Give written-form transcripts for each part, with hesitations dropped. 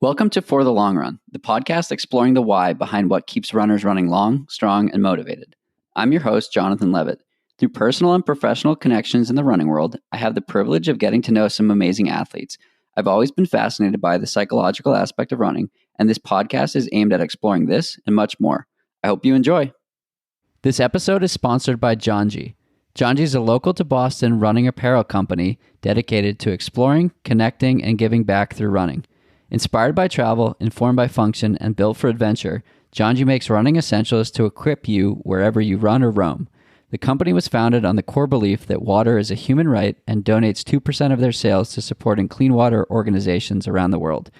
Welcome to For the Long Run, the podcast exploring the why behind what keeps runners running long, strong, and motivated. I'm your host, Jonathan Levitt. Through personal and professional connections in the running world, I have the privilege of getting to know some amazing athletes. I've always been fascinated by the psychological aspect of running, and this podcast is aimed at exploring this and much more. I hope you enjoy. This episode is sponsored by Janji. Janji is a local to Boston running apparel company dedicated to exploring, connecting, and giving back through running. Inspired by travel, informed by function, and built for adventure, Janji makes running essentials to equip you wherever you run or roam. The company was founded on the core belief that water is a human right and donates 2% of their sales to supporting clean water organizations around the world.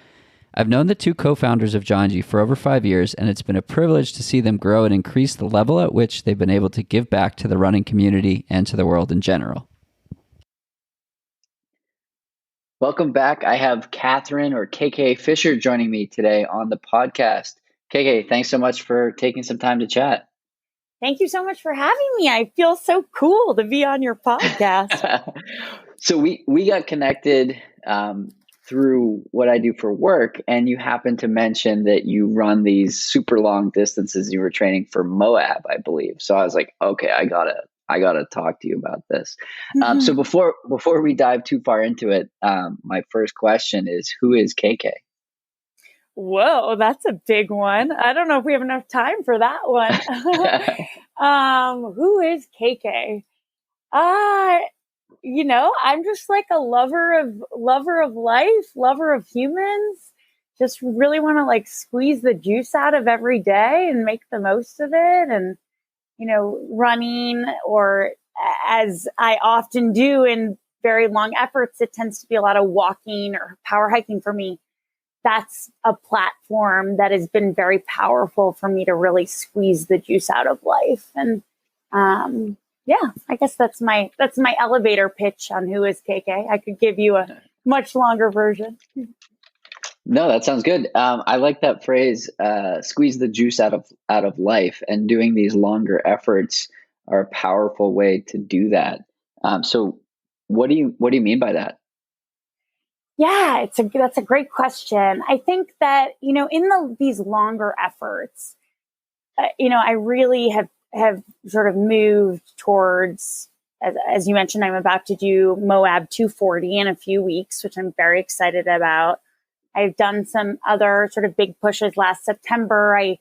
I've known the two co-founders of Janji for over 5 years, and it's been a privilege to see them grow and increase the level at which they've been able to give back to the running community and to the world in general. Welcome back. I have Katherine or KK Fischer joining me today on the podcast. KK, thanks so much for taking some time to chat. Thank you so much for having me. I feel so cool to be on your podcast. So we got connected through what I do for work, and you happened to mention that you run these super long distances. You were training for Moab, I believe. So I was like, okay, I gotta talk to you about this. So before we dive too far into it, my first question is, who is KK? Whoa, that's a big one. I don't know if we have enough time for that one. Who is KK? I'm just like a lover of life, lover of humans. Just really want to like squeeze the juice out of every day and make the most of it. And, running, or as I often do in very long efforts, it tends to be a lot of walking or power hiking for me. That's a platform that has been very powerful for me to really squeeze the juice out of life. And I guess that's my elevator pitch on who is KK. I could give you a much longer version. No, that sounds good. I like that phrase, squeeze the juice out of life, and doing these longer efforts are a powerful way to do that. So what do you mean by that? Yeah, that's a great question. I think that, in these longer efforts, I really have sort of moved towards, as you mentioned, I'm about to do Moab 240 in a few weeks, which I'm very excited about. I've done some other sort of big pushes. Last September, I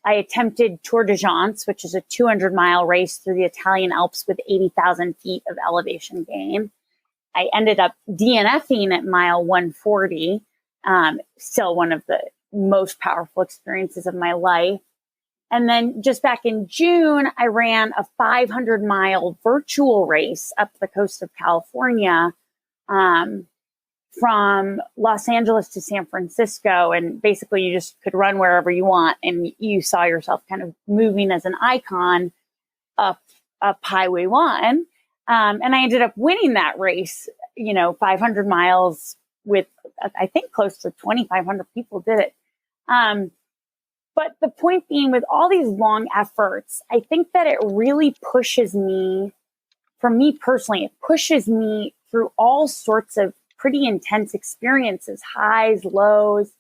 attempted Tour de France, which is a 200-mile race through the Italian Alps with 80,000 feet of elevation gain. I ended up DNFing at mile 140, still one of the most powerful experiences of my life. And then just back in June, I ran a 500-mile virtual race up the coast of California, from Los Angeles to San Francisco. And basically you just could run wherever you want. And you saw yourself kind of moving as an icon up Highway 1. And I ended up winning that race, 500 miles with, I think, close to 2,500 people did it. But the point being, with all these long efforts, I think that it really pushes me, for me personally, it pushes me through all sorts of pretty intense experiences, highs, lows.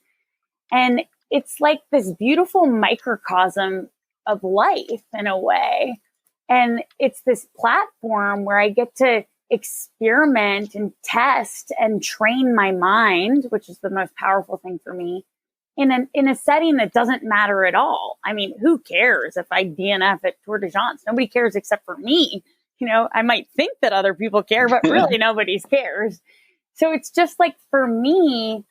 And it's like this beautiful microcosm of life in a way. And it's this platform where I get to experiment and test and train my mind, which is the most powerful thing for me, in a setting that doesn't matter at all. I mean, who cares if I DNF at Tour de France? Nobody cares except for me. I might think that other people care, but really nobody cares. So it's just like, for me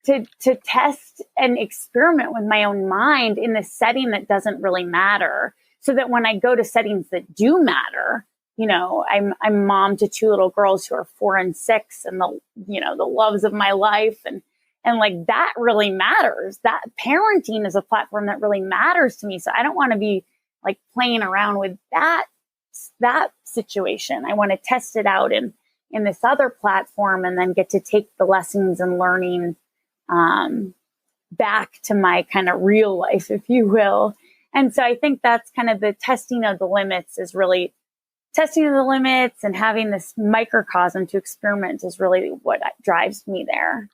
to test and experiment with my own mind in the setting that doesn't really matter, so that when I go to settings that do matter, I'm mom to 2 little girls who are 4 and 6, and the loves of my life, and like that really matters. That parenting is a platform that really matters to me. So I don't want to be like playing around with that situation. I want to test it out in this other platform, and then get to take the lessons and learning back to my kind of real life, if you will. And so I think that's kind of the testing of the limits, is really testing of the limits, and having this microcosm to experiment is really what drives me there.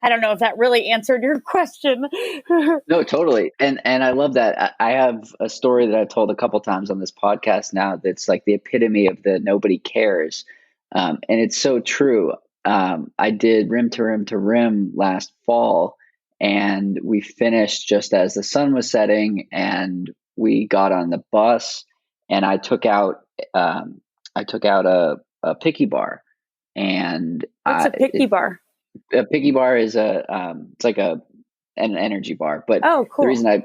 I don't know if that really answered your question. No, totally. And I love that. I have a story that I've told a couple times on this podcast now that's like the epitome of the nobody cares. And it's so true. I did rim to rim to rim last fall, and we finished just as the sun was setting, and we got on the bus, and I took out a picky bar. And What's a picky bar? a picky bar is it's like an energy bar. But Oh, the cool. reason I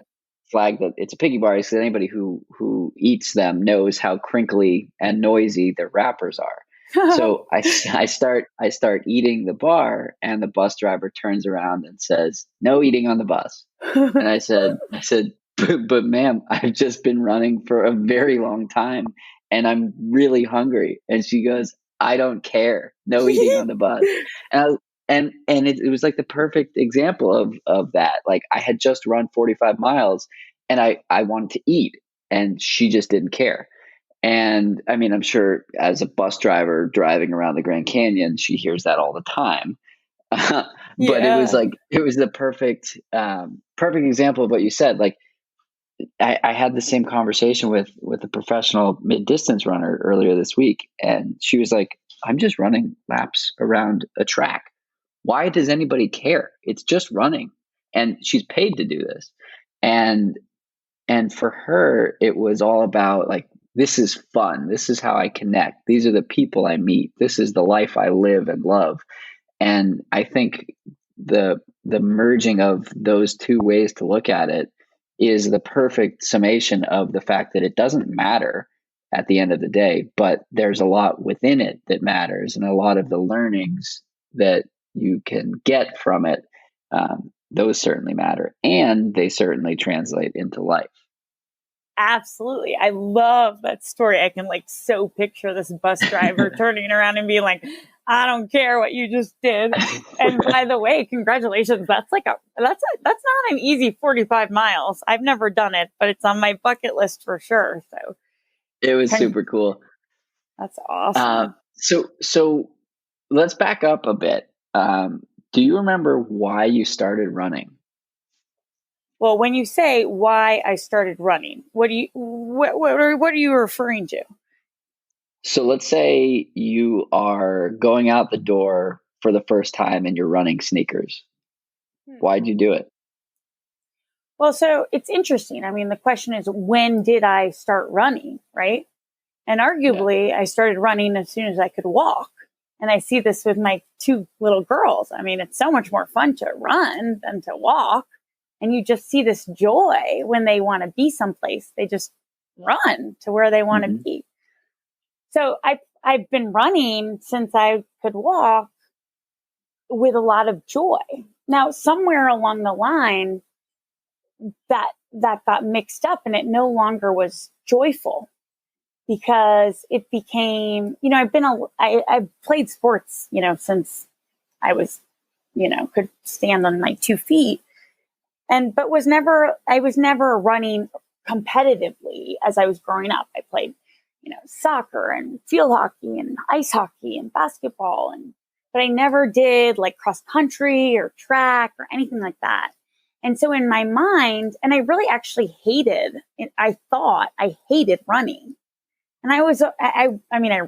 flagged that it's a picky bar is that anybody who eats them knows how crinkly and noisy their wrappers are. So I start eating the bar, and the bus driver turns around and says, "No eating on the bus." And I said, but ma'am, I've just been running for a very long time, and I'm really hungry. And she goes, "I don't care. No eating on the bus." And it was like the perfect example of that. Like, I had just run 45 miles, and I wanted to eat, and she just didn't care. And I mean, I'm sure as a bus driver driving around the Grand Canyon, she hears that all the time. But Yeah. it was the perfect example of what you said. Like, I had the same conversation with a professional mid distance runner earlier this week, and she was like, "I'm just running laps around a track. Why does anybody care? It's just running." And she's paid to do this. And for her, it was all about like, this is fun. This is how I connect. These are the people I meet. This is the life I live and love. And I think the merging of those two ways to look at it is the perfect summation of the fact that it doesn't matter at the end of the day, but there's a lot within it that matters, and a lot of the learnings that you can get from it, those certainly matter, and they certainly translate into life. Absolutely. I love that story. I can like so picture this bus driver turning around and being like, "I don't care what you just did." And by the way, congratulations. That's not an easy 45 miles. I've never done it, but it's on my bucket list for sure. So It was super cool. That's awesome. So let's back up a bit. Do you remember why you started running? Well, when you say why I started running, what are you referring to? So let's say you are going out the door for the first time and you're running sneakers. Why'd you do it? Well, so it's interesting. I mean, the question is, when did I start running, right? And arguably, I started running as soon as I could walk. And I see this with my two little girls. I mean, it's so much more fun to run than to walk. And you just see this joy when they want to be someplace. They just run to where they want to be. So I've been running since I could walk with a lot of joy. Now, somewhere along the line, that got mixed up, and it no longer was joyful, because it became, I've played sports, since I was, could stand on my 2 feet. But I was never running competitively as I was growing up. I played, soccer and field hockey and ice hockey and basketball. But I never did like cross country or track or anything like that. And so in my mind, and I really actually I thought I hated running. And I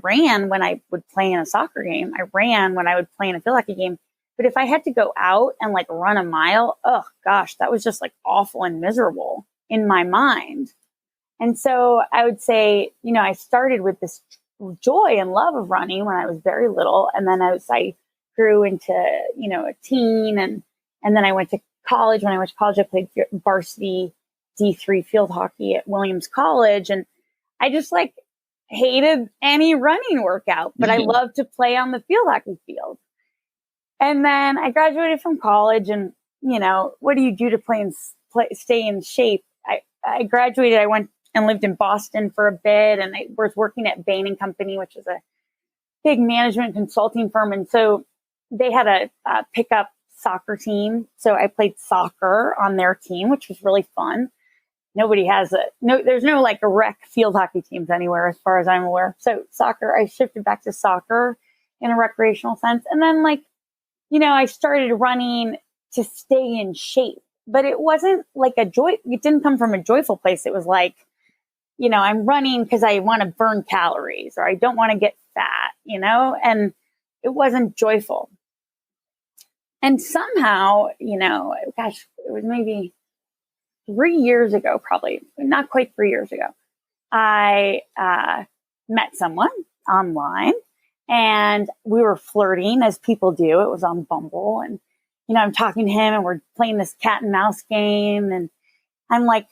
ran when I would play in a soccer game. I ran when I would play in a field hockey game. But if I had to go out and like run a mile, oh gosh, that was just like awful and miserable in my mind. And so I would say, I started with this joy and love of running when I was very little. And then I grew into, a teen. And then I went to college. When I went to college, I played varsity D3 field hockey at Williams College. And I just like hated any running workout, but I loved to play on the field hockey field. And then I graduated from college, and, what do you do to stay in shape? I graduated, I went and lived in Boston for a bit, and I was working at Bain & Company, which is a big management consulting firm. And so they had a pickup soccer team. So I played soccer on their team, which was really fun. There's no like rec field hockey teams anywhere as far as I'm aware. So soccer, I shifted back to soccer in a recreational sense. And then like I started running to stay in shape, but it wasn't like it didn't come from a joyful place. It was like, I'm running because I want to burn calories or I don't want to get fat, and it wasn't joyful. And somehow, gosh, it was maybe 3 years ago, probably not quite 3 years ago, I met someone online and we were flirting as people do. It was on Bumble. And, I'm talking to him and we're playing this cat and mouse game. And I'm like,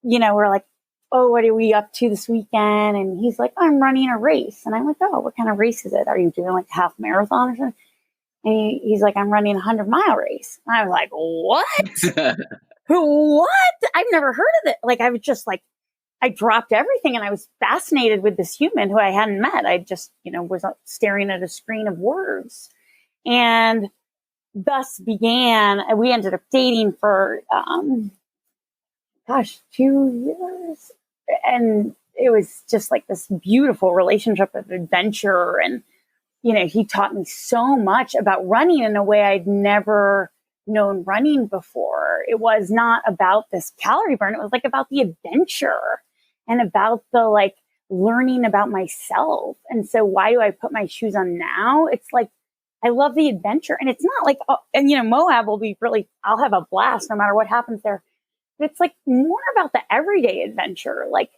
we're like, oh, what are we up to this weekend? And he's like, I'm running a race. And I'm like, oh, what kind of race is it? Are you doing like a half marathon or something? And he's like, I'm running a 100-mile race. And I was like, what? What? I've never heard of it. Like, I was just like, I dropped everything and I was fascinated with this human who I hadn't met. I just, was staring at a screen of words. And thus began, we ended up dating for, 2 years. And it was just like this beautiful relationship of adventure. And, he taught me so much about running in a way I'd never known running before. It was not about this calorie burn. It was like about the adventure and about the like learning about myself. And so why do I put my shoes on now? It's like, I love the adventure. And it's not like, Moab will be really, I'll have a blast no matter what happens there. But it's like more about the everyday adventure, like,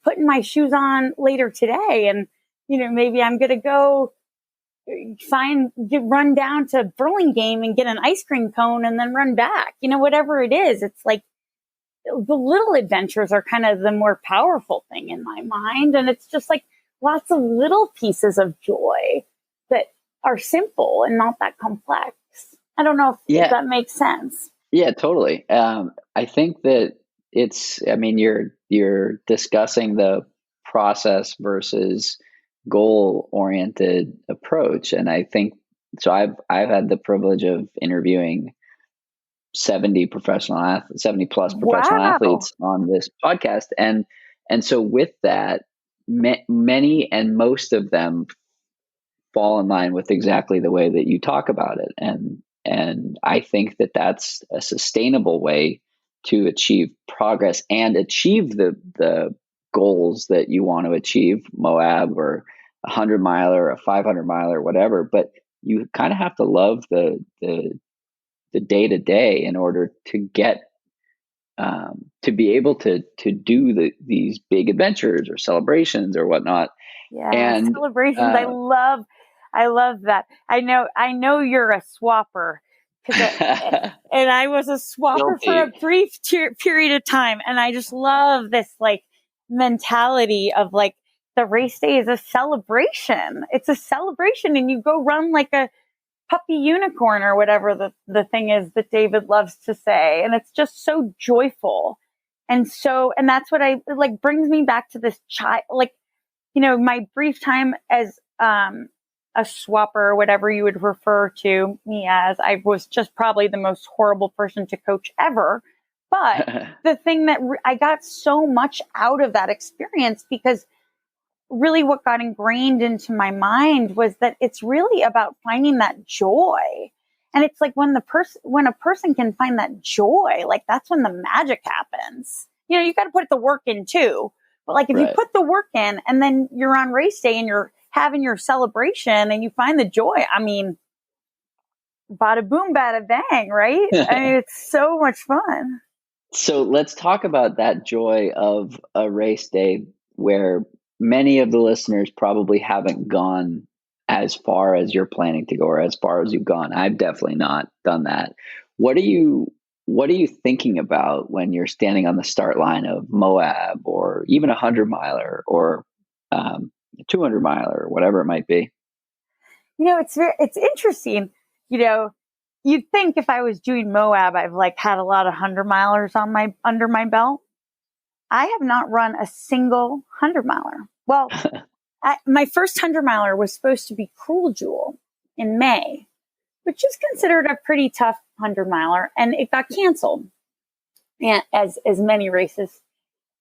putting my shoes on later today. And, maybe I'm going to go run down to Burlingame and get an ice cream cone and then run back, whatever it is. It's like the little adventures are kind of the more powerful thing in my mind. And it's just like lots of little pieces of joy that are simple and not that complex. I don't know if that makes sense. Yeah, totally. I think that you're discussing the process versus goal-oriented approach. And I think, so I've had the privilege of interviewing 70 plus professional athletes on this podcast. And so with that, many and most of them fall in line with exactly the way that you talk about it. And I think that that's a sustainable way to achieve progress and achieve the goals that you want to achieve, Moab or 100-miler or a 500-miler or whatever. But you kind of have to love the day to day in order to get to be able to do these big adventures or celebrations or whatnot. Yeah, and celebrations. I love that. I know you're a swapper, and I was a swapper for a brief period of time, and I just love this like mentality of like the race day is a celebration. It's a celebration, and you go run like a puppy unicorn or whatever the thing is that David loves to say, and it's just so joyful, and that's what I like brings me back to this child, like my brief time as a swapper, or whatever you would refer to me as. I was just probably the most horrible person to coach ever. But the thing that I got so much out of that experience, because really what got ingrained into my mind was that it's really about finding that joy. And it's like when a person can find that joy, like that's when the magic happens. You got to put the work in too. But like if you put the work in and then you're on race day and you're having your celebration and you find the joy, I mean, bada boom, bada bang, right? I mean, it's so much fun. So let's talk about that joy of a race day where many of the listeners probably haven't gone as far as you're planning to go or as far as you've gone. I've definitely not done that. What are you thinking about when you're standing on the start line of Moab or even a 100-miler or a 200-miler or whatever it might be? It's interesting. You'd think if I was doing Moab, I've like had a lot of 100-milers under my belt. I have not run a single 100-miler. Well, my first 100-miler was supposed to be Cruel Jewel in May, which is considered a pretty tough 100-miler, and it got canceled. And as many races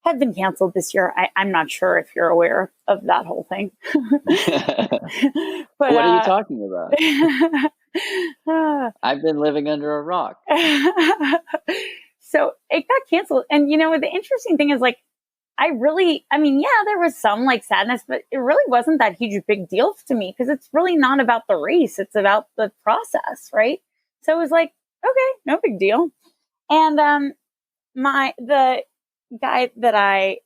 have been canceled this year. I'm not sure if you're aware of that whole thing. But what are you talking about? I've been living under a rock. So it got canceled. And, the interesting thing is like, there was some like sadness, but it really wasn't that huge a big deal to me because it's really not about the race. It's about the process, right? So it was like, okay, no big deal. And the guy that I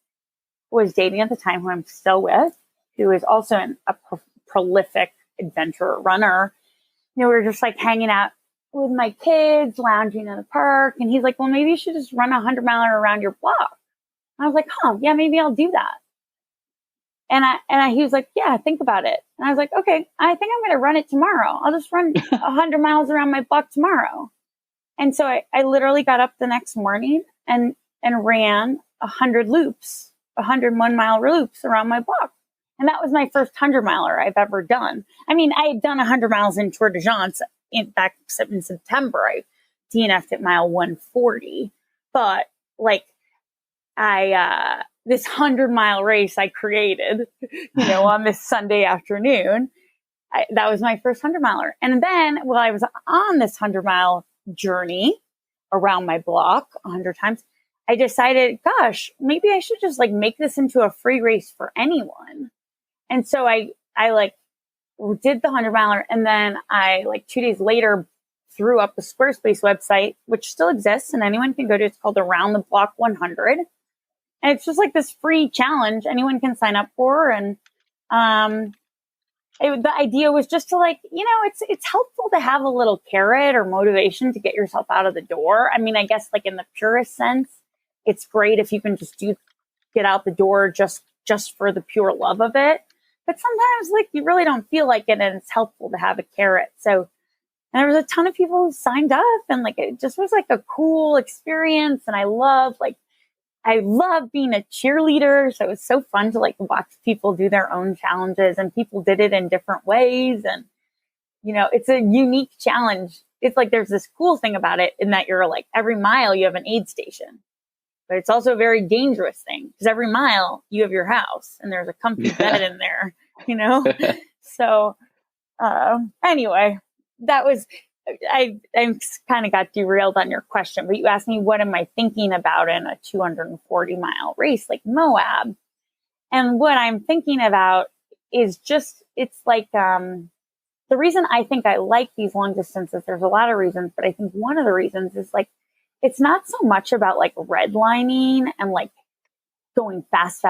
was dating at the time, who I'm still with, who is also a prolific adventurer runner, we were just like hanging out with my kids, lounging in the park. And he's like, well, maybe you should just run 100-miler around your block. I was like, yeah, maybe I'll do that. And he was like, yeah, think about it. And I was like, okay, I think I'm going to run it tomorrow. I'll just run 100 miles around my block tomorrow. And so I literally got up the next morning and ran 100 loops, 101-mile loops around my block. And that was my first 100-miler I've ever done. I mean, I had done 100 miles in Tour de France back in September. I DNF'd at mile 140. But like, this 100-mile race I created, on this Sunday afternoon, that was my first 100-miler. And then while I was on this 100-mile journey around my block 100 times, I decided, gosh, maybe I should just like make this into a free race for anyone. And so I like did the 100-miler, and then I like 2 days later threw up the Squarespace website, which still exists and anyone can go to. It's called Around the Block 100. And it's just like this free challenge anyone can sign up for. And the idea was just to like, it's helpful to have a little carrot or motivation to get yourself out of the door. I mean, I guess like in the purest sense, it's great if you can just get out the door just for the pure love of it. But sometimes like you really don't feel like it, and it's helpful to have a carrot. So and there was a ton of people who signed up, and like it just was like a cool experience. And I love being a cheerleader. So it was so fun to like watch people do their own challenges, and people did it in different ways. And, it's a unique challenge. It's like, there's this cool thing about it in that you're like, every mile you have an aid station, but it's also a very dangerous thing because every mile you have your house and there's a comfy bed in there, So, anyway, that was, I kind of got derailed on your question, but you asked me, what am I thinking about in a 240-mile race like Moab? And what I'm thinking about is just, it's like, the reason I think I like these long distances, there's a lot of reasons, but I think one of the reasons is like, it's not so much about like redlining and like going fast.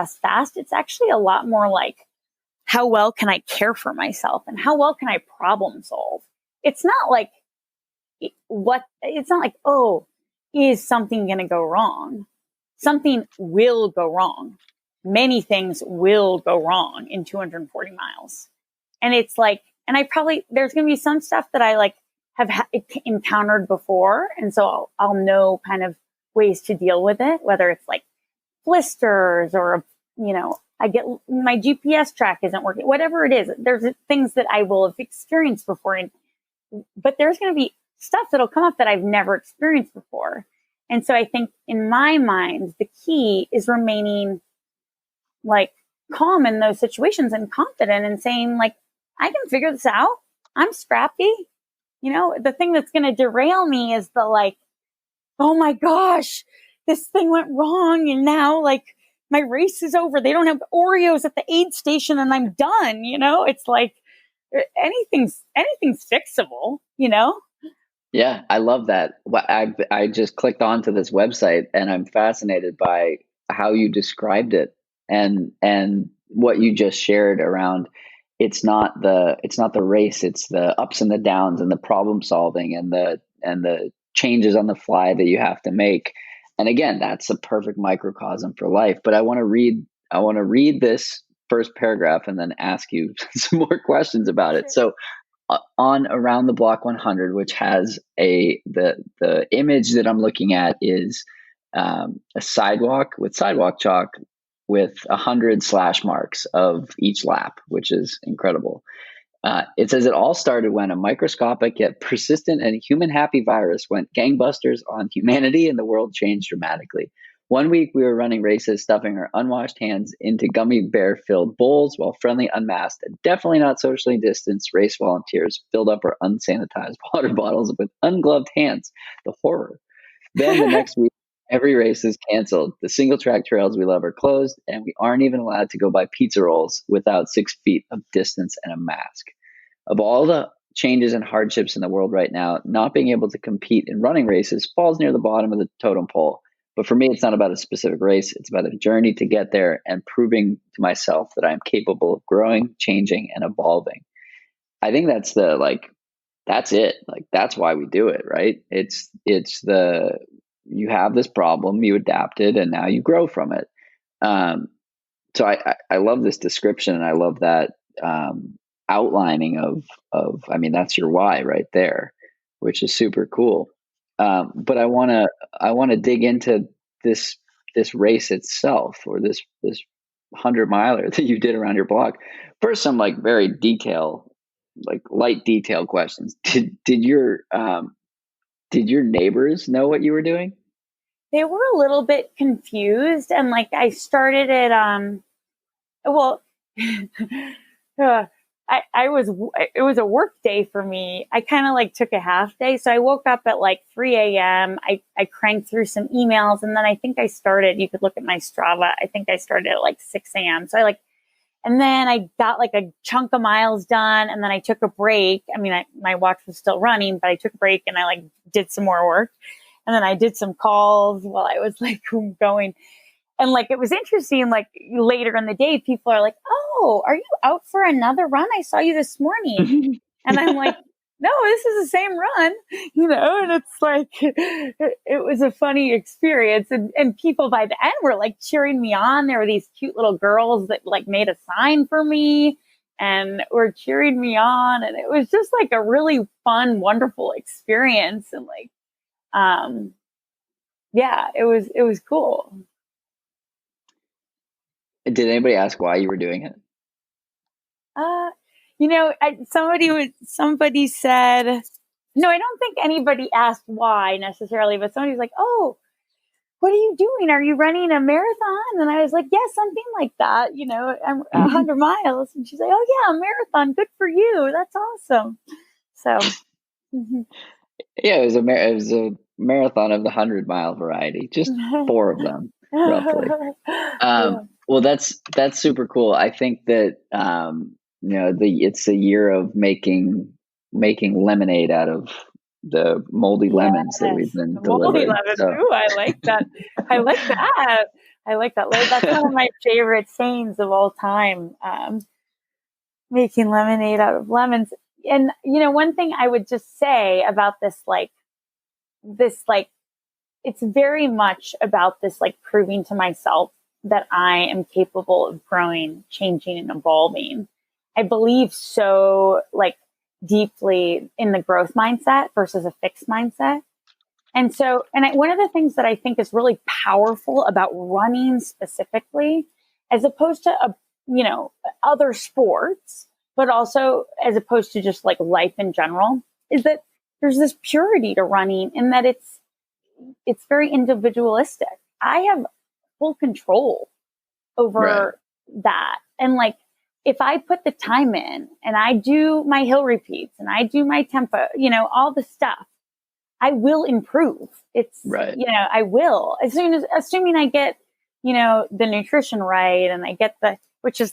It's actually a lot more like, how well can I care for myself and how well can I problem solve? It's not like, oh, is something going to go wrong? Something will go wrong. Many things will go wrong in 240 miles. And it's like, and there's going to be some stuff that I like have encountered before. And so I'll know kind of ways to deal with it, whether it's like blisters or, I get my GPS track isn't working, whatever it is. There's things that I will have experienced before. But there's going to be stuff that'll come up that I've never experienced before. And so I think in my mind, the key is remaining like calm in those situations and confident and saying like, I can figure this out. I'm scrappy. The thing that's going to derail me is the like, oh my gosh, this thing went wrong. And now like my race is over. They don't have Oreos at the aid station and I'm done. It's like anything's fixable, Yeah, I love that. I just clicked onto this website and I'm fascinated by how you described it and what you just shared around. It's not the race. It's the ups and the downs and the problem solving and the changes on the fly that you have to make. And again, that's a perfect microcosm for life. But I want to read this first paragraph and then ask you some more questions about it. So on Around the Block 100, which has the image that I'm looking at is a sidewalk with sidewalk chalk with 100 slash marks of each lap, which is incredible. It says it all started when a microscopic yet persistent and human happy virus went gangbusters on humanity and the world changed dramatically. One week we were running races, stuffing our unwashed hands into gummy bear filled bowls while friendly, unmasked, and definitely not socially distanced race volunteers filled up our unsanitized water bottles with ungloved hands. The horror. Then the next week, every race is canceled. The single track trails we love are closed, and we aren't even allowed to go buy pizza rolls without 6 feet of distance and a mask. Of all the changes and hardships in the world right now, not being able to compete in running races falls near the bottom of the totem pole. But for me, it's not about a specific race. It's about a journey to get there and proving to myself that I'm capable of growing, changing, and evolving. I think that's that's it. Like, that's why we do it, right? You have this problem, you adapt it, and now you grow from it. So I love this description, and I love that outlining I mean, that's your why right there, which is super cool. But I want to dig into this race itself, or this 100-miler that you did around your block. First, some very light detail questions. Did your neighbors know what you were doing? They were a little bit confused, and I started it. Well, it was a work day for me. I kind of took a half day. So I woke up at 3 a.m. I cranked through some emails, and then I think I started, you could look at my Strava. I think I started at 6 a.m. So and then I got a chunk of miles done, and then I took a break. I mean, my watch was still running, but I took a break and I did some more work. And then I did some calls while I was going. And it was interesting, later in the day, people are "Oh, are you out for another run? I saw you this morning." And I'm "No, this is the same run," and it's it was a funny experience. And people by the end were cheering me on. There were these cute little girls that made a sign for me and were cheering me on. And it was just a really fun, wonderful experience. And yeah, it was cool. Did anybody ask why you were doing it? Somebody said, no, I don't think anybody asked why necessarily, but somebody was "Oh, what are you doing? Are you running a marathon?" And I was yeah, something like that, I'm 100 miles. And she's "Oh yeah, a marathon. Good for you. That's awesome." So, yeah, it was a marathon of the 100-mile variety, just 4 of them, roughly. Yeah. Well, that's super cool. I think that it's a year of making lemonade out of the moldy lemons that we've been moldy delivered. lemons. So. Ooh, I like that. I like that. I like that. That's one of my favorite sayings of all time. Making lemonade out of lemons. And one thing I would just say about this, it's very much about this, proving to myself that I am capable of growing, changing, and evolving. I believe so deeply in the growth mindset versus a fixed mindset. And so, one of the things that I think is really powerful about running specifically, as opposed to, other sports, but also as opposed to just life in general, is that there's this purity to running in that it's very individualistic. I have full control over that. And if I put the time in and I do my hill repeats and I do my tempo, all the stuff, I will improve. It's right. I will, assuming I get, the nutrition right. And I get which is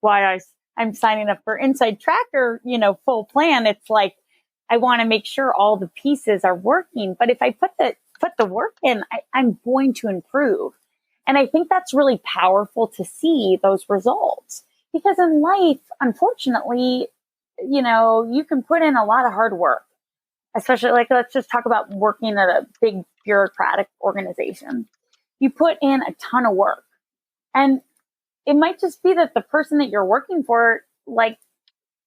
why I'm signing up for Inside Tracker, full plan. It's I want to make sure all the pieces are working. But if I put the work in, I'm going to improve. And I think that's really powerful to see those results, because in life, unfortunately, you can put in a lot of hard work, especially let's just talk about working at a big bureaucratic organization. You put in a ton of work, and it might just be that the person that you're working for,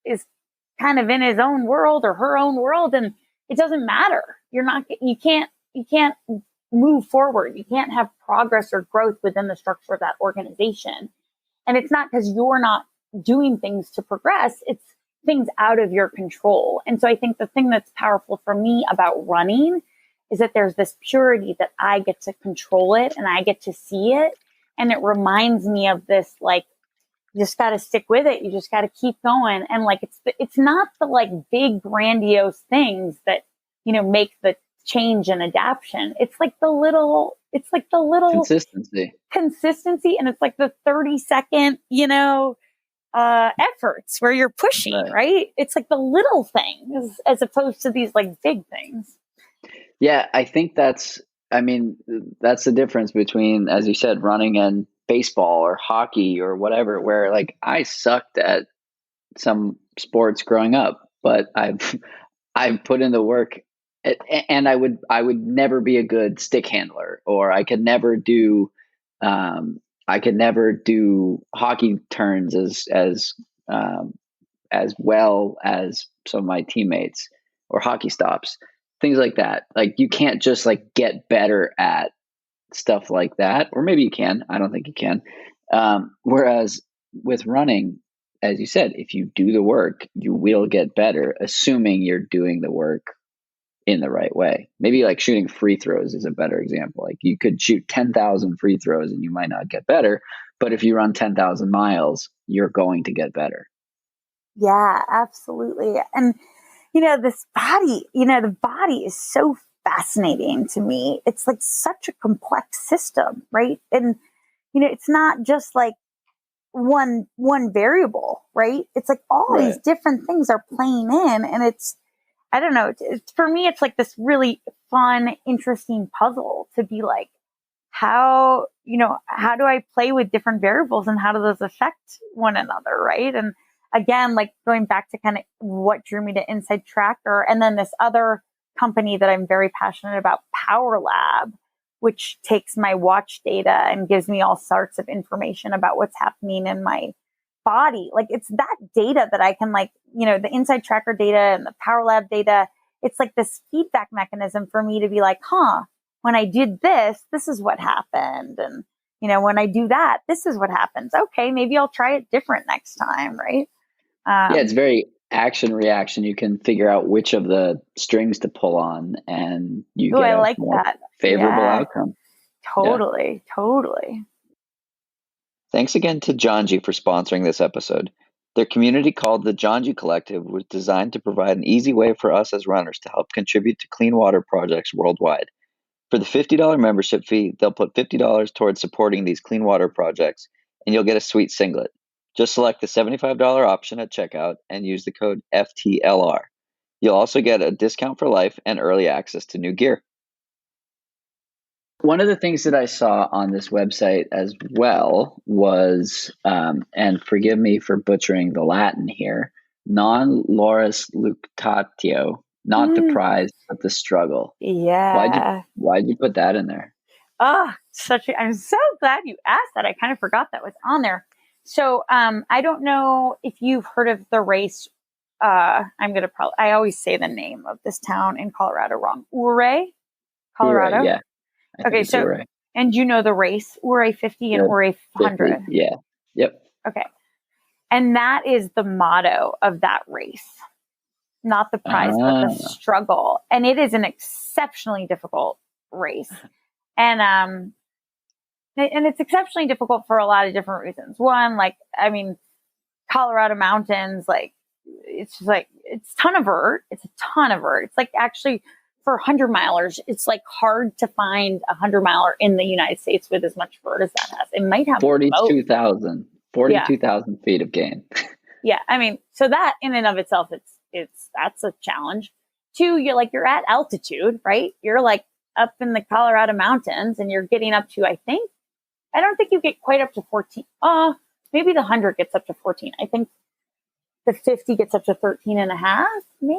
is kind of in his own world or her own world, and it doesn't matter. You can't move forward. You can't have progress or growth within the structure of that organization. And it's not because you're not doing things to progress. It's things out of your control. And so I think the thing that's powerful for me about running is that there's this purity that I get to control it and I get to see it. And it reminds me of this, like, you just got to stick with it. You just got to keep going. And like, it's not the like big grandiose things that, make the change and adaptation. It's like the little consistency. And it's like the 30-second, efforts where you're pushing, right? It's like the little things as opposed to these like big things. Yeah, I think that's the difference between, as you said, running and baseball or hockey or whatever, where like I sucked at some sports growing up, but I've put in the work, and I would never be a good stick handler, or I could never do hockey turns as well as some of my teammates, or hockey stops, things like that. Like you can't just like get better at stuff like that, or maybe you can. I don't think you can. Whereas with running, as you said, if you do the work, you will get better, assuming you're doing the work in the right way. Maybe like shooting free throws is a better example. Like you could shoot 10,000 free throws and you might not get better, but if you run 10,000 miles, you're going to get better. Yeah, absolutely. And, this body, the body is so fascinating to me. It's like such a complex system, right? And, it's not just like one variable, right? It's like all these different things are playing in, and it's, I don't know, for me, it's like this really fun, interesting puzzle to be like, how do I play with different variables and how do those affect one another, right? And again, like going back to kind of what drew me to Inside Tracker, and then this other company that I'm very passionate about, Power Lab, which takes my watch data and gives me all sorts of information about what's happening in my body. Like it's that data that I can like, the Inside Tracker data and the Power Lab data, it's like this feedback mechanism for me to be like, when I did this, this is what happened. And, when I do that, this is what happens. Okay, maybe I'll try it different next time, right? Yeah, it's very action reaction. You can figure out which of the strings to pull on, and you get a more favorable outcome. Totally. Thanks again to Janji for sponsoring this episode. Their community, called the Janji Collective, was designed to provide an easy way for us as runners to help contribute to clean water projects worldwide. For the $50 membership fee, they'll put $50 towards supporting these clean water projects, and you'll get a sweet singlet. Just select the $75 option at checkout and use the code FTLR. You'll also get a discount for life and early access to new gear. One of the things that I saw on this website as well was, and forgive me for butchering the Latin here, non Laurus Luctatio, not the prize, but the struggle. Yeah. Why'd you put that in there? I'm so glad you asked that. I kind of forgot that was on there. So, I don't know if you've heard of the race. I always say the name of this town in Colorado wrong. Ouray, Colorado. Ouray, yeah. Okay. So, Ouray. And you know the race, Ouray 50 and Ouray 100. 50, yeah. Yep. Okay. And that is the motto of that race. Not the prize, but the struggle. And it is an exceptionally difficult race. And it's exceptionally difficult for a lot of different reasons. One, Colorado mountains, it's just it's a ton of vert. It's like actually for 100-milers, it's like hard to find a 100-miler in the United States with as much vert as that has. It might have 42,000 feet of gain. Yeah. So that in and of itself, that's a challenge. Two, you're at altitude, right? You're like up in the Colorado mountains and you're getting up to, I don't think you get quite up to 14. Maybe the 100 gets up to 14. I think the 50 gets up to 13 and a half, maybe.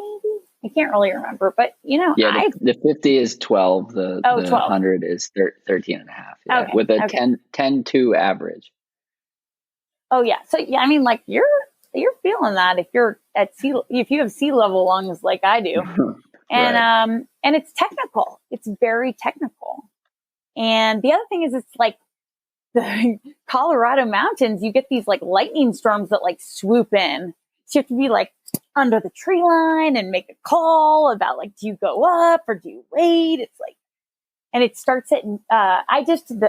I can't really remember, but the 50 is 12. The 100 is 13 and a half. Yeah, okay, with a 10-2 average. Oh yeah. So yeah, you're feeling that if you're if you have sea level lungs like I do. And and it's technical. It's very technical. And the other thing is it's like the Colorado mountains, you get these like lightning storms that like swoop in. So you have to be like under the tree line and make a call about like, do you go up or do you wait? It's like, and it starts at, I just did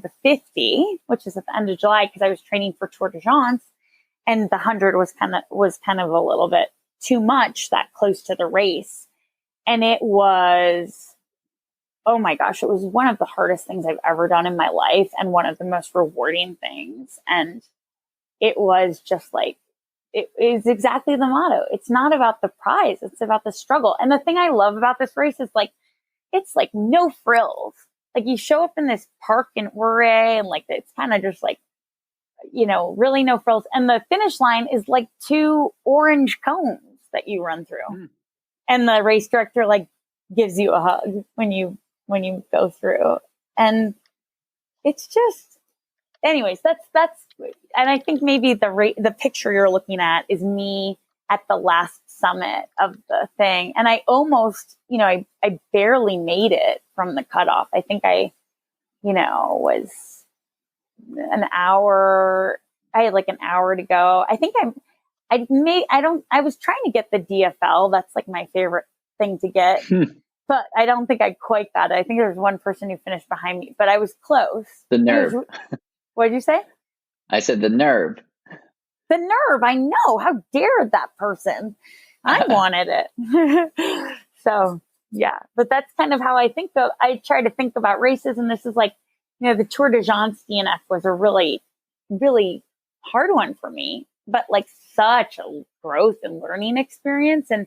the 50, which is at the end of July because I was training for Tour de France, and the 100 was kind of a little bit too much that close to the race. And it was, oh my gosh, it was one of the hardest things I've ever done in my life and one of the most rewarding things. And it was just like, it is exactly the motto. It's not about the prize. It's about the struggle. And the thing I love about this race is like, it's like no frills. Like you show up in this park in Ouray and like, it's kind of just like, you know, really no frills. And the finish line is like 2 orange cones that you run through. And the race director like gives you a hug when you go through. And it's just, anyways, that's, and I think maybe the picture you're looking at is me at the last summit of the thing. And I almost, you know, I barely made it from the cutoff. I think I, you know, was an hour. I had like an hour to go. I think I was trying to get the DFL. That's like my favorite thing to get, but I don't think I quite got it. I think there was one person who finished behind me, but I was close. The nerve. What did you say? I said the nerve. The nerve. I know. How dared that person? I wanted it. So yeah, but that's kind of how I think of, I try to think about races. And this is like, you know, the Tour de France DNF was a really, really hard one for me, but like such a growth and learning experience. And,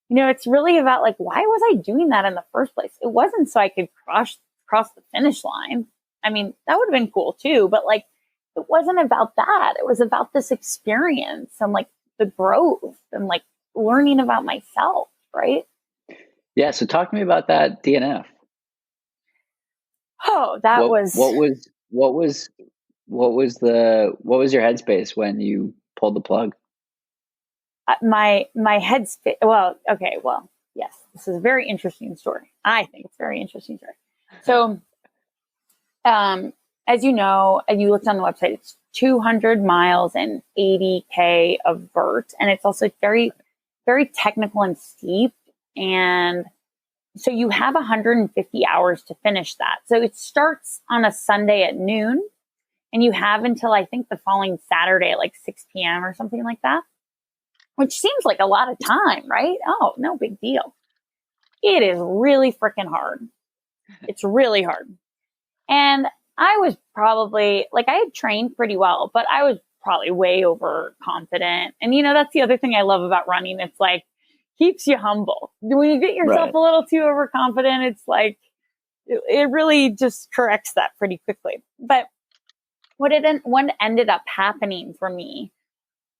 you know, it's really about like, why was I doing that in the first place? It wasn't so I could cross the finish line. I mean, that would have been cool too, but like, it wasn't about that. It was about this experience and like the growth and like learning about myself. Right. Yeah. So talk to me about that DNF. Oh, what was your headspace when you pulled the plug? My headspace. Well, okay. Well, yes, this is a very interesting story. I think it's a very interesting story. So, as you know, you looked on the website, it's 200 miles and 80K of vert. And it's also very, very technical and steep. And so you have 150 hours to finish that. So it starts on a Sunday at noon and you have until I think the following Saturday at like 6 p.m. or something like that, which seems like a lot of time, right? Oh, no big deal. It is really freaking hard. It's really hard. And I was probably like, I had trained pretty well, but I was probably way overconfident. And, you know, that's the other thing I love about running. It's like, keeps you humble. When you get yourself a little too overconfident, it's like, it really just corrects that pretty quickly. But what ended up happening for me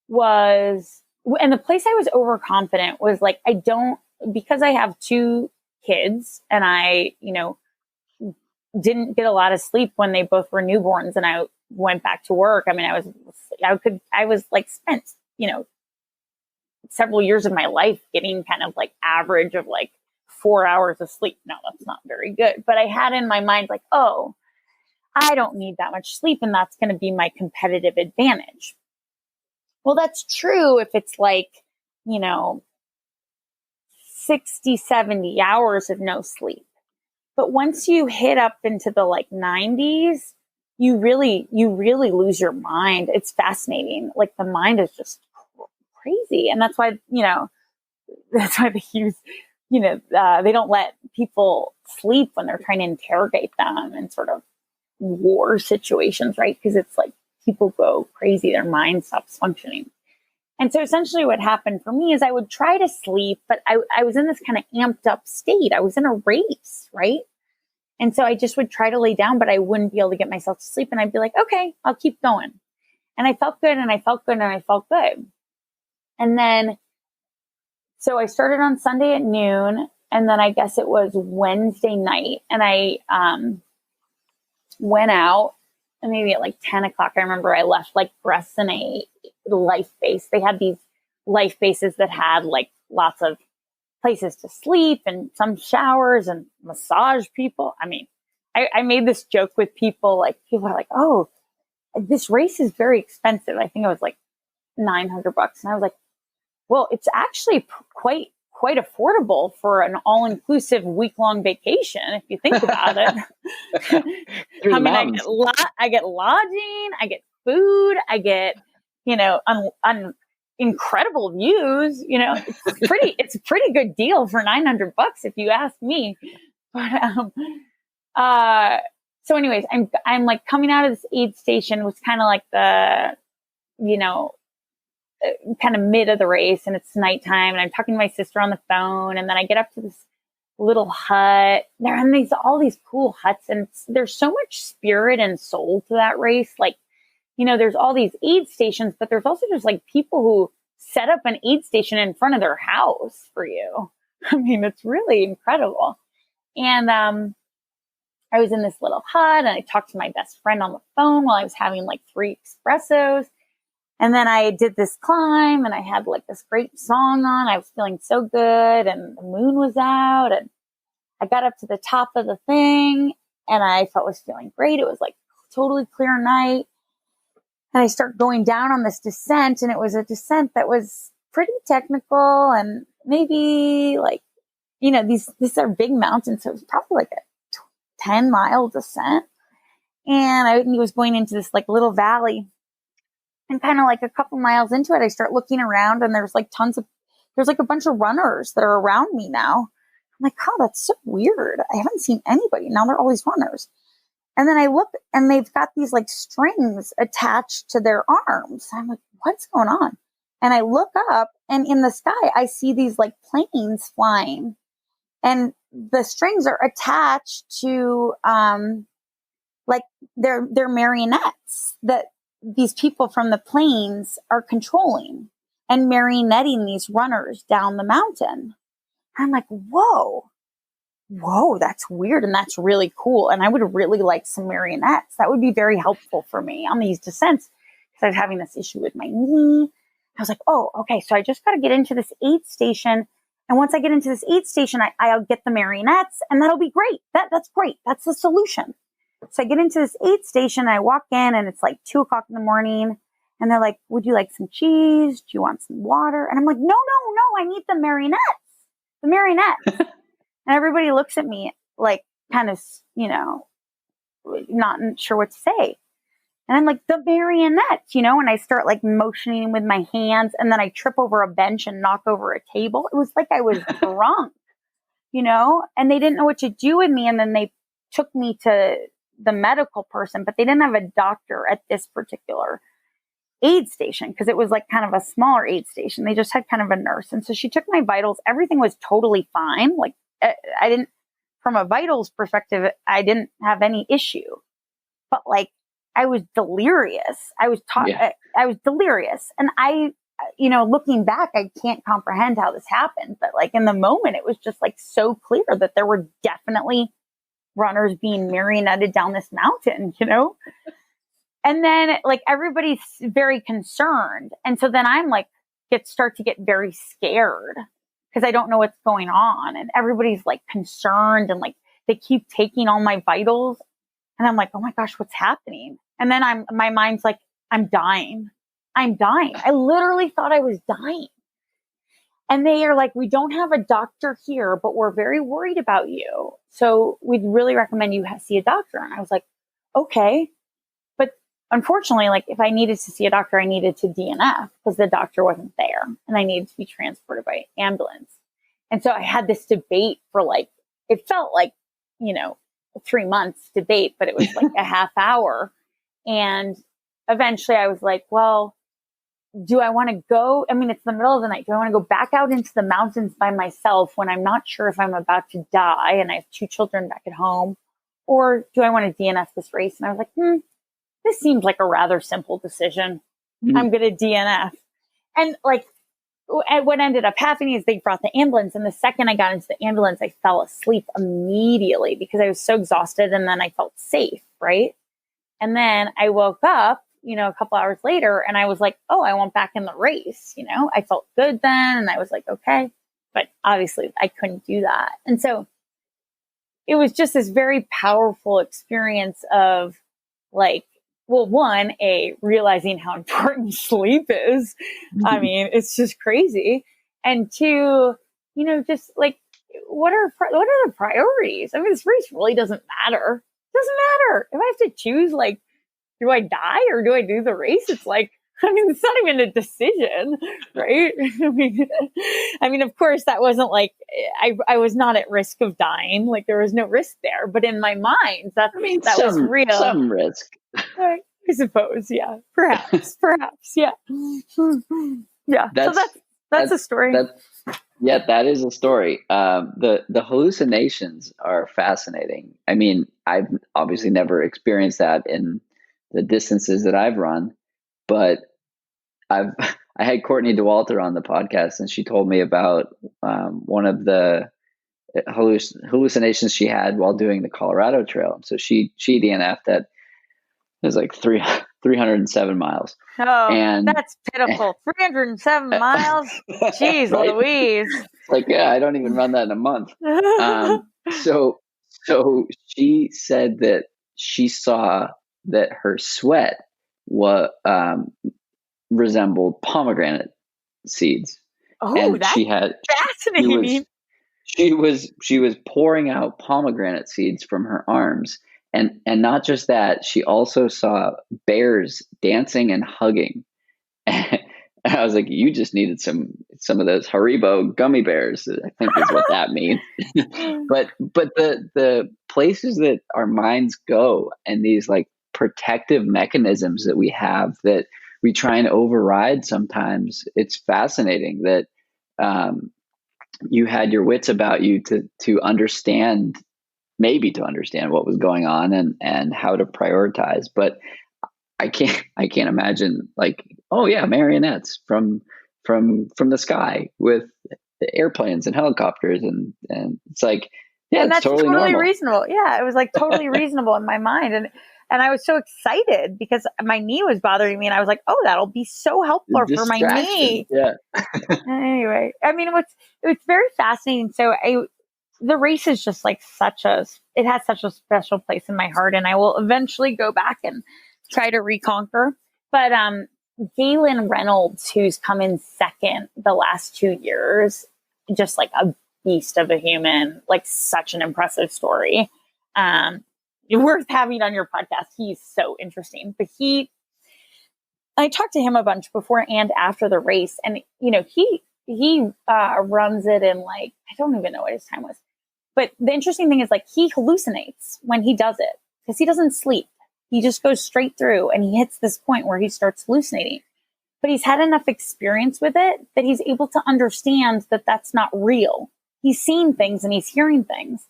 was, and the place I was overconfident was like, because I have 2 kids and I, you know, didn't get a lot of sleep when they both were newborns and I went back to work. I mean, I was like spent, you know, several years of my life getting kind of like average of like 4 hours of sleep. No, that's not very good. But I had in my mind like, oh, I don't need that much sleep and that's going to be my competitive advantage. Well, that's true if it's like, you know, 60, 70 hours of no sleep. But once you hit up into the like 90s, you really lose your mind. It's fascinating. Like the mind is just crazy. And that's why, you know, they use, you know, they don't let people sleep when they're trying to interrogate them in sort of war situations, right? Because it's like people go crazy. Their mind stops functioning. And so essentially what happened for me is I would try to sleep, but I was in this kind of amped up state. I was in a race, right? And so I just would try to lay down, but I wouldn't be able to get myself to sleep. And I'd be like, okay, I'll keep going. And I felt good and I felt good and I felt good. And then, so I started on Sunday at noon and then I guess it was Wednesday night and I went out and maybe at like 10 o'clock, I remember I left like Brests in a life base. They had these life bases that had like lots of places to sleep and some showers and massage people. I mean, I made this joke with people, like people are like, oh, this race is very expensive. I think it was like $900. And I was like, Well, it's actually quite affordable for an all-inclusive week-long vacation, if you think about it. Through I the mean, mountains. I get lodging, I get food, I get, incredible views. It's a pretty good deal for $900 if you ask me. But so anyways, I'm like coming out of this aid station, was kind of like the, kind of mid of the race, and it's nighttime, and I'm talking to my sister on the phone, and then I get up to this little hut. There are all these cool huts, and there's so much spirit and soul to that race. Like, there's all these aid stations, but there's also just like people who set up an aid station in front of their house for you. I mean, it's really incredible. And I was in this little hut, and I talked to my best friend on the phone while I was having like 3 espressos. And then I did this climb, and I had like this great song on. I was feeling so good, and the moon was out, and I got up to the top of the thing, and I was feeling great. It was like totally clear night. And I start going down on this descent, and it was a descent that was pretty technical, and maybe like, these are big mountains. So it was probably like a 10-mile descent. And I was going into this like little valley. And kind of like a couple miles into it, I start looking around, and there's like there's like a bunch of runners that are around me now. I'm like, oh, that's so weird. I haven't seen anybody. Now there are all these runners. And then I look, and they've got these like strings attached to their arms. I'm like, what's going on? And I look up, and in the sky, I see these like planes flying, and the strings are attached to, like they're marionettes that these people from the planes are controlling and marionetting these runners down the mountain. I'm like, whoa, that's weird. And that's really cool. And I would really like some marionettes. That would be very helpful for me on these descents, because I was having this issue with my knee. I was like, oh, okay. So I just got to get into this aid station. And once I get into this aid station, I'll get the marionettes, and that'll be great. That's great. That's the solution. So I get into this aid station, I walk in, and it's like 2:00 in the morning, and they're like, would you like some cheese? Do you want some water? And I'm like, no, I need the marionettes. And everybody looks at me like kind of, not sure what to say. And I'm like, the marionettes, and I start like motioning with my hands, and then I trip over a bench and knock over a table. It was like I was drunk, and they didn't know what to do with me. And then they took me to the medical person, but they didn't have a doctor at this particular aid station, because it was like kind of a smaller aid station. They just had kind of a nurse. And so she took my vitals. Everything was totally fine. Like I didn't, from a vitals perspective, I didn't have any issue, but like I was delirious. I was delirious. And looking back, I can't comprehend how this happened, but like in the moment, it was just like so clear that there were definitely runners being marionetted down this mountain, And then like everybody's very concerned. And so then I'm like, start to get very scared, because I don't know what's going on. And everybody's like concerned, and like they keep taking all my vitals. And I'm like, oh my gosh, what's happening? And then my mind's like, I'm dying. I literally thought I was dying. And they are like, we don't have a doctor here, but we're very worried about you. So we'd really recommend you see a doctor. And I was like, okay. But unfortunately, like if I needed to see a doctor, I needed to DNF, because the doctor wasn't there, and I needed to be transported by ambulance. And so I had this debate for like, it felt like, 3 months debate, but it was like a half hour. And eventually I was like, well, do I want to go? I mean, it's the middle of the night. Do I want to go back out into the mountains by myself when I'm not sure if I'm about to die and I have 2 children back at home? Or do I want to DNF this race? And I was like, this seems like a rather simple decision. Mm-hmm. I'm going to DNF. And like, what ended up happening is they brought the ambulance. And the second I got into the ambulance, I fell asleep immediately because I was so exhausted. And then I felt safe, right? And then I woke up, a couple hours later, and I was like, oh, I went back in the race. I felt good then. And I was like, okay. But obviously I couldn't do that. And so it was just this very powerful experience of like well, one, realizing how important sleep is. I mean, it's just crazy. And two, just like, what are the priorities? I mean, this race really doesn't matter. It doesn't matter. If I have to choose, like, do I die or do I do the race? It's like, I mean, it's not even a decision, right? I mean, of course, that wasn't like, I was not at risk of dying. Like, there was no risk there. But in my mind, that was real. Some risk. I suppose, yeah. Perhaps, yeah. Yeah, so that's a story. That is a story. The hallucinations are fascinating. I mean, I've obviously never experienced that in the distances that I've run, but I had Courtney Dauwalter on the podcast, and she told me about one of the hallucinations she had while doing the Colorado Trail. So she DNF'd at, it was like 307 miles. Oh, and that's pitiful. 307 miles? Jeez, right? Louise. It's like, yeah, I don't even run that in a month. So she said that she saw that her sweat resembled pomegranate seeds. Oh, and that's fascinating. She was pouring out pomegranate seeds from her arms. And not just that, she also saw bears dancing and hugging. And I was like, you just needed some of those Haribo gummy bears, I think is what that means. But the places that our minds go and these like protective mechanisms that we have that we try and override sometimes, it's fascinating that you had your wits about you to understand what was going on and how to prioritize. But I can't imagine, like, oh yeah, marionettes from the sky with the airplanes and helicopters and it's like, yeah, and it's that's totally normal. Reasonable. Yeah, it was like totally reasonable in my mind. And I was so excited because my knee was bothering me, and I was like, oh, that'll be so helpful for my knee. Yeah. Anyway, I mean, it's very fascinating. So the race is just like it has such a special place in my heart, and I will eventually go back and try to reconquer. But Galen Reynolds, who's come in second the last 2 years, just like a beast of a human, like such an impressive story. Worth having on your podcast. He's so interesting. But I talked to him a bunch before and after the race, and he runs it in, like, I don't even know what his time was. But the interesting thing is, like, he hallucinates when he does it because he doesn't sleep. He just goes straight through, and he hits this point where he starts hallucinating. But he's had enough experience with it that he's able to understand that that's not real. He's seeing things and he's hearing things.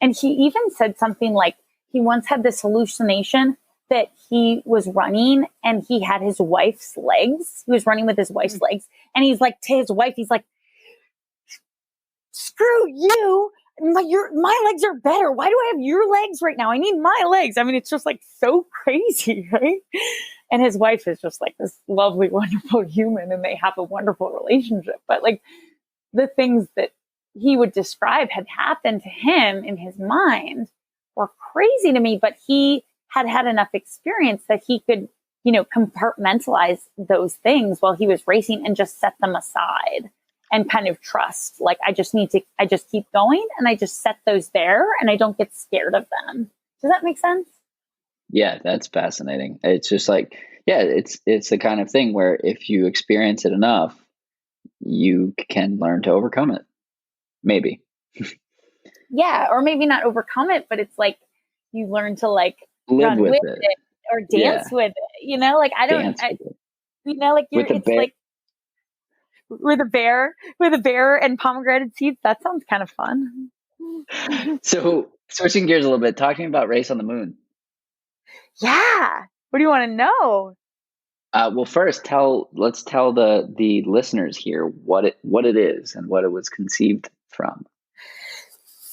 And he even said something like he once had this hallucination that he was running and he had his wife's legs. He was running with his wife's legs. And he's like, to his wife, he's like, screw you. My legs are better. Why do I have your legs right now? I need my legs. I mean, it's just like so crazy, right? And his wife is just like this lovely, wonderful human, and they have a wonderful relationship. But like the things that he would describe had happened to him in his mind were crazy to me, but he had enough experience that he could, compartmentalize those things while he was racing and just set them aside and kind of trust. Like, I just keep going, and I just set those there, and I don't get scared of them. Does that make sense? Yeah, that's fascinating. It's just like, yeah, it's the kind of thing where if you experience it enough, you can learn to overcome it. Maybe. Yeah, or maybe not overcome it, but it's like you learn to like live run with it or dance with it. Like I don't, like it's like with a bear and pomegranate seeds. That sounds kind of fun. So switching gears a little bit, talking about Race on the Moon. Yeah. What do you want to know? Well, first, let's tell the listeners here what it is and what it was conceived from.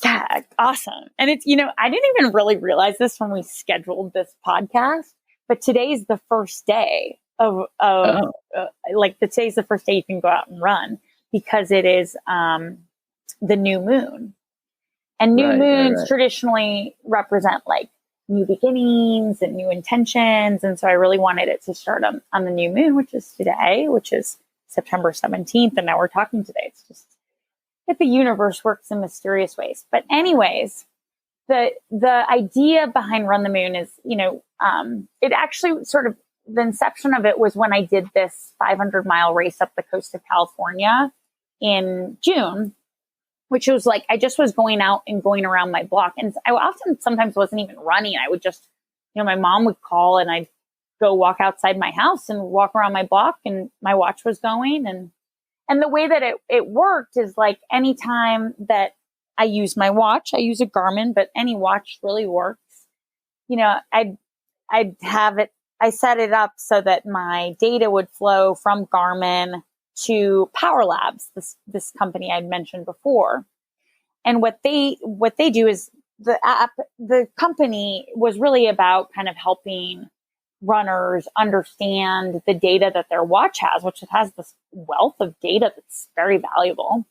Yeah, awesome. And it's, I didn't even really realize this when we scheduled this podcast, but today's the first day today's the first day you can go out and run because it is the new moon. And new moons traditionally represent like new beginnings and new intentions. And so I really wanted it to start on the new moon, which is today, which is September 17th. And now we're talking today. It's just that the universe works in mysterious ways. But anyways, the idea behind Run the Moon is, it actually sort of, the inception of it was when I did this 500-mile race up the coast of California in June, which was like, I just was going out and going around my block. And I often sometimes wasn't even running. I would just, my mom would call and I'd go walk outside my house and walk around my block, and my watch was going. And the way that it worked is like, anytime that I use my watch, I use a Garmin, but any watch really works. I'd have it, I set it up so that my data would flow from Garmin to Power Labs, this company I'd mentioned before. And what they do is, the company was really about kind of helping runners understand the data that their watch has, which it has this wealth of data that's very valuable.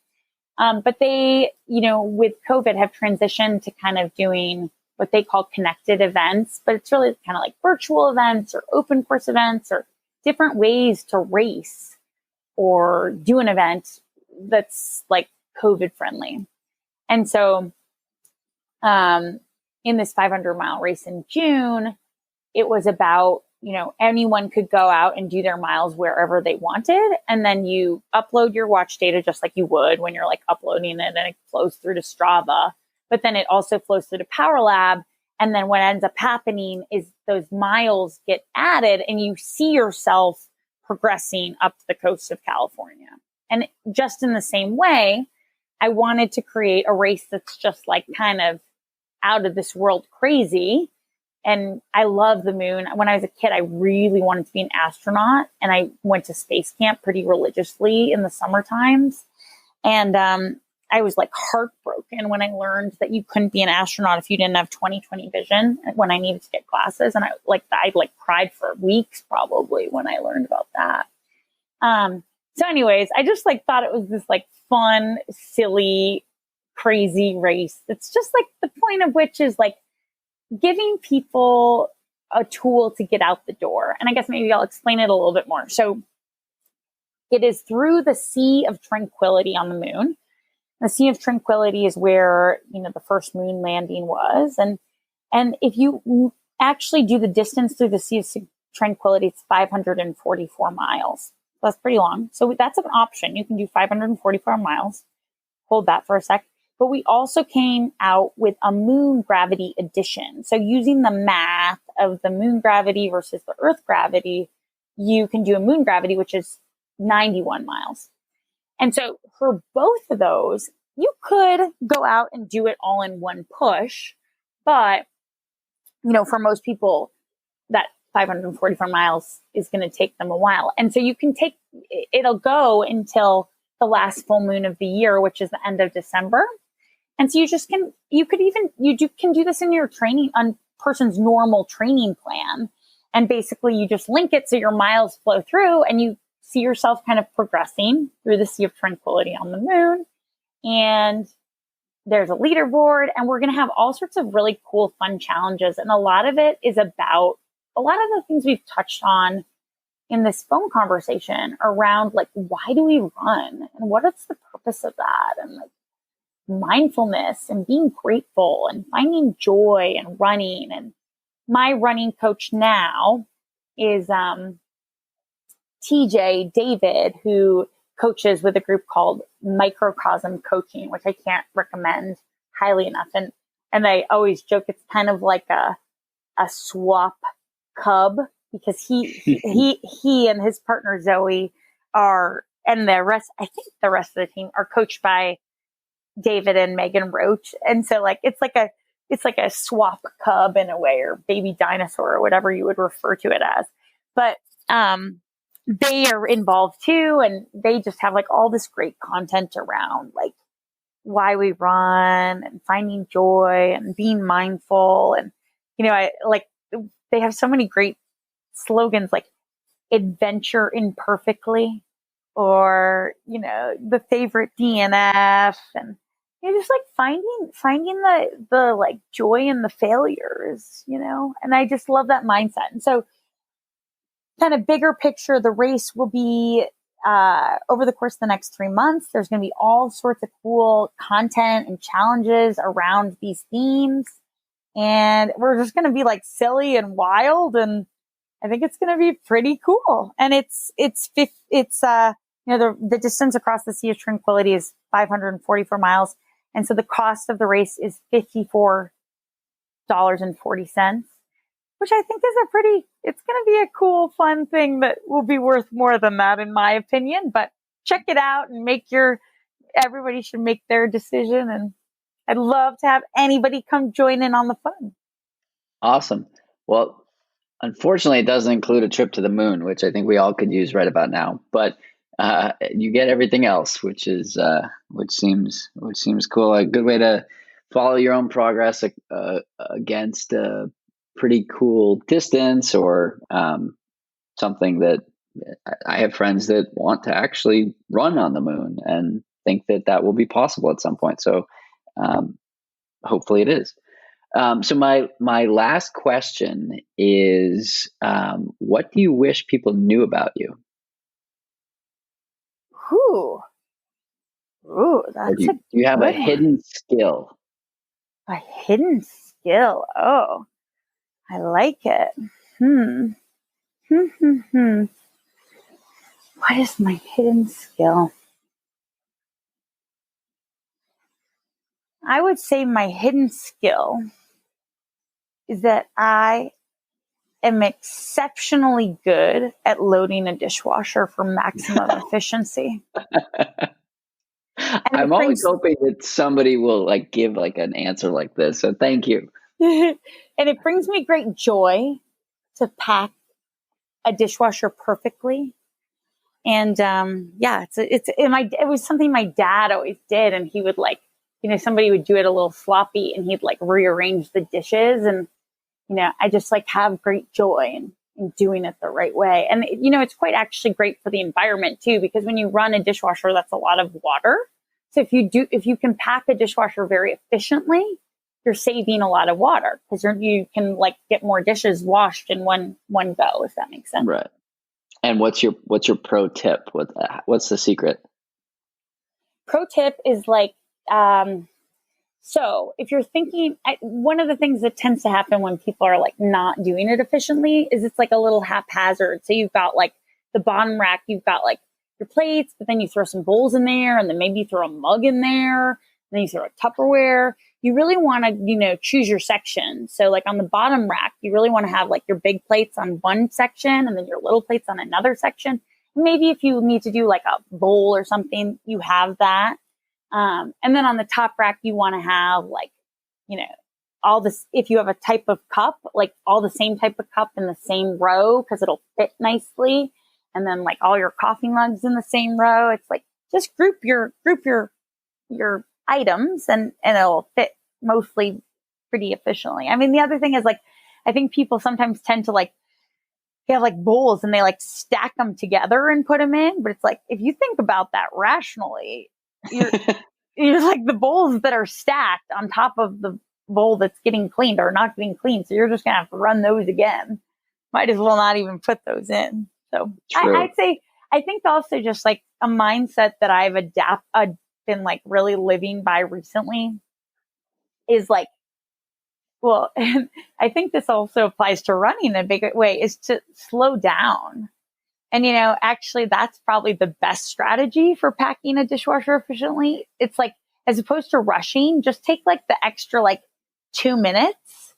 But they, with COVID, have transitioned to kind of doing what they call connected events, but it's really kind of like virtual events or open course events or different ways to race or do an event that's like COVID friendly. And so in this 500-mile race in June, it was about, anyone could go out and do their miles wherever they wanted. And then you upload your watch data just like you would when you're like uploading it, and it flows through to Strava. But then it also flows through to Power Lab. And then what ends up happening is those miles get added and you see yourself progressing up the coast of California. And just in the same way, I wanted to create a race that's just like kind of out of this world crazy. And I love the moon. When I was a kid, I really wanted to be an astronaut, and I went to space camp pretty religiously in the summer times. And I was like heartbroken when I learned that you couldn't be an astronaut if you didn't have 20/20 vision when I needed to get glasses. And I cried for weeks probably when I learned about that. So anyways, I just thought it was this fun, silly, crazy race. It's just the point of which is giving people a tool to get out the door. And I guess maybe I'll explain it a little bit more. So it is through the Sea of Tranquility on the moon. The Sea of Tranquility is where, the first moon landing was. And if you actually do the distance through the Sea of Tranquility, it's 544 miles. That's pretty long. So that's an option. You can do 544 miles. Hold that for a sec. But we also came out with a moon gravity addition. So using the math of the moon gravity versus the Earth gravity, you can do a moon gravity, which is 91 miles. And so for both of those, you could go out and do it all in one push. But, for most people, that 544 miles is going to take them a while. And so it'll go until the last full moon of the year, which is the end of December. And so you can do this in your training on person's normal training plan. And basically you just link it so your miles flow through and you see yourself kind of progressing through the Sea of Tranquility on the moon. And there's a leaderboard, and we're going to have all sorts of really cool, fun challenges. And a lot of it is about a lot of the things we've touched on in this phone conversation around why do we run and what is the purpose of that? And mindfulness and being grateful and finding joy and running. And my running coach now is TJ David, who coaches with a group called Microcosm Coaching, which I can't recommend highly enough. And I always joke it's kind of like a swap cub, because he and his partner Zoe and the rest of the team are coached by David and Megan Roach. And so it's like a swap cub in a way, or baby dinosaur, or whatever you would refer to it as. But they are involved too, and they just have all this great content around why we run and finding joy and being mindful. And they have so many great slogans like adventure imperfectly, or the favorite DNF, and You're just like finding the like joy in the failures, and I just love that mindset. And so kind of bigger picture, the race will be over the course of the next 3 months. There's going to be all sorts of cool content and challenges around these themes. And we're just going to be like silly and wild. And I think it's going to be pretty cool. And the distance across the Sea of Tranquility is 544 miles. And so the cost of the race is $54.40, which I think is it's going to be a cool, fun thing that will be worth more than that, in my opinion. But check it out and everybody should make their decision. And I'd love to have anybody come join in on the fun. Awesome. Well, unfortunately, it doesn't include a trip to the moon, which I think we all could use right about now. But you get everything else, which seems cool. A good way to follow your own progress against a pretty cool distance, or something that I have friends that want to actually run on the moon and think that will be possible at some point. So hopefully it is. So my last question is, what do you wish people knew about you? That's do you have a hidden skill? A hidden skill? Oh, I like it. What is my hidden skill? I would say my hidden skill is that I am exceptionally good at loading a dishwasher for maximum efficiency. I'm always hoping that somebody will give an answer like this. So thank you. And it brings me great joy to pack a dishwasher perfectly. And it was something my dad always did, and he would somebody would do it a little sloppy, and he'd rearrange the dishes, and I just have great joy in doing it the right way. And it's quite actually great for the environment too, because when you run a dishwasher, that's a lot of water. So if you can pack a dishwasher very efficiently, you're saving a lot of water, because you can get more dishes washed in one go, if that makes sense. Right. And what's your pro tip? What's the secret? Pro tip is so if you're thinking, one of the things that tends to happen when people are not doing it efficiently is it's a little haphazard. So you've got the bottom rack, you've got your plates, but then you throw some bowls in there, and then maybe you throw a mug in there, and then you throw a Tupperware. You really want to, choose your section. So on the bottom rack, you really want to have your big plates on one section, and then your little plates on another section. Maybe if you need to do a bowl or something, you have that. And then on the top rack, you want to have all this, if you have a type of cup, all the same type of cup in the same row, because it'll fit nicely. And then all your coffee mugs in the same row. It's just group your items, and it'll fit mostly pretty efficiently. I mean, the other thing is I think people sometimes tend to they have bowls, and they stack them together and put them in. But it's if you think about that rationally, you're the bowls that are stacked on top of the bowl that's getting cleaned are not getting cleaned. So you're just going to have to run those again. Might as well not even put those in. So I'd say, I think also just a mindset that I've been really living by recently is well, and I think this also applies to running in a big way, is to slow down. And, actually that's probably the best strategy for packing a dishwasher efficiently. It's as opposed to rushing, just take the extra 2 minutes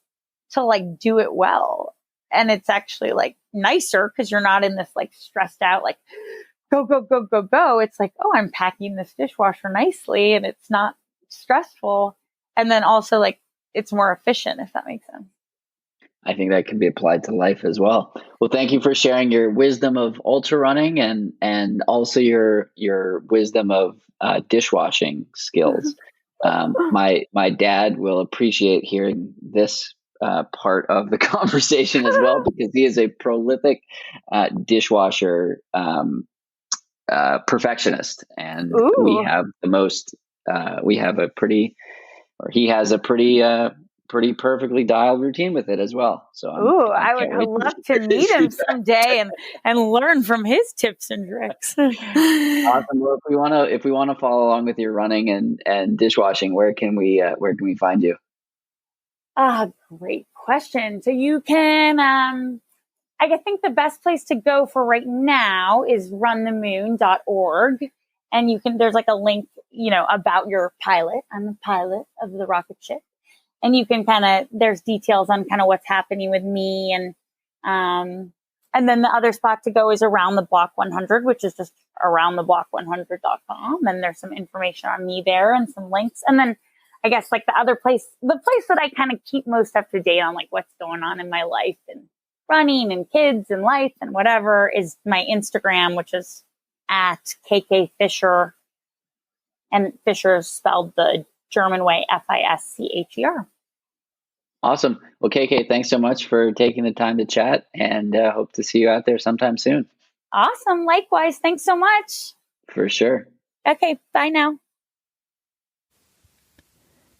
to do it well. And it's actually nicer, because you're not in this stressed out, go, go, go, go, go. It's oh, I'm packing this dishwasher nicely, and it's not stressful. And then also it's more efficient, if that makes sense. I think that can be applied to life as well. Well, thank you for sharing your wisdom of ultra running, and also your wisdom of dishwashing skills. My dad will appreciate hearing this part of the conversation as well, because he is a prolific dishwasher perfectionist, and we have the most we have he has a pretty perfectly dialed routine with it as well. So I would love to meet him someday and learn from his tips and tricks. Awesome. Well, if we want to follow along with your running and dishwashing, where can we find you? Great question. So you can, I think the best place to go for right now is runthemoon.org. And there's like a link, about your pilot. I'm the pilot of the rocket ship. And you can there's details on kind of what's happening with me. And then the other spot to go is Around the Block 100, which is just aroundtheblock100.com. And there's some information on me there and some links. And then I guess like the place that I kind of keep most up to date on like what's going on in my life and running and kids and life and whatever is my Instagram, which is at KK Fischer. And Fischer is spelled the German way, Fischer. Awesome. Well, KK, thanks so much for taking the time to chat, and hope to see you out there sometime soon. Awesome. Likewise. Thanks so much. For sure. Okay. Bye now.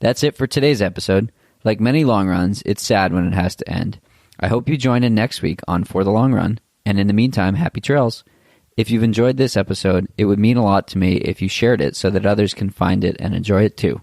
That's it for today's episode. Like many long runs, it's sad when it has to end. I hope you join in next week on For the Long Run. And in the meantime, happy trails. If you've enjoyed this episode, it would mean a lot to me if you shared it so that others can find it and enjoy it too.